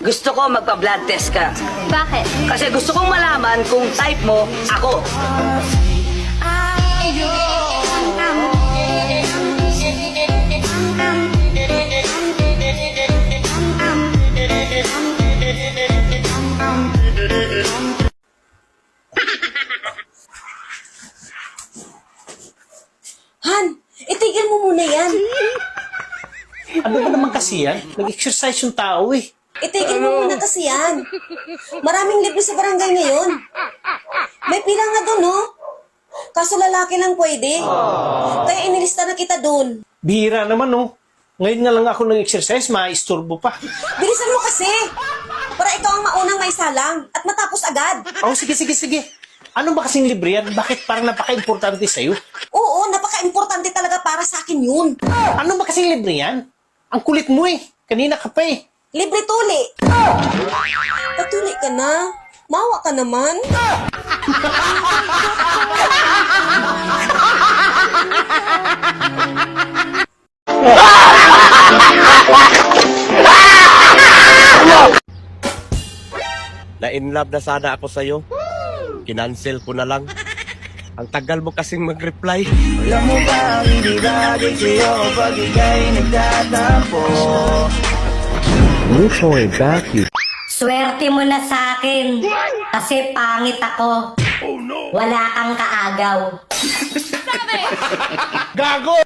Gusto ko magpa-blood test ka. Bakit? Kasi gusto kong malaman kung type mo ako. Han, itigil mo muna yan. Ano ba naman kasi yan? Nag-exercise yung tao eh. Itigil mo muna kasi yan. Maraming libre sa barangay ngayon. May pila nga doon, no? Kaso lalaki lang pwede. Kaya inilista na kita doon. Bihira naman no. Ngayon nga lang ako nag-exercise, maisturbo pa. Bilisan mo kasi. Para ikaw ang maunang maisalang at matapos agad. Oh, sige. Ano ba kasing libre yan? Bakit parang napaka-importante sa'yo? Oo, napaka-importante talaga para sa akin yun. Ano ba kasing libre yan? Ang kulit mo eh. Kanina ka pa eh. Libre tuli. Patuli ka na. Mawa ka naman. Na-inlove na sana ako sa'yo. Kinancel ko na lang. Ang tagal mo kasing mag-reply. Alam mo ba, hindi bagay sa'yo kapag ika'y nagtatampo. Swerte mo na sa akin. Kasi pangit ako. Wala kang kaagaw. Gago!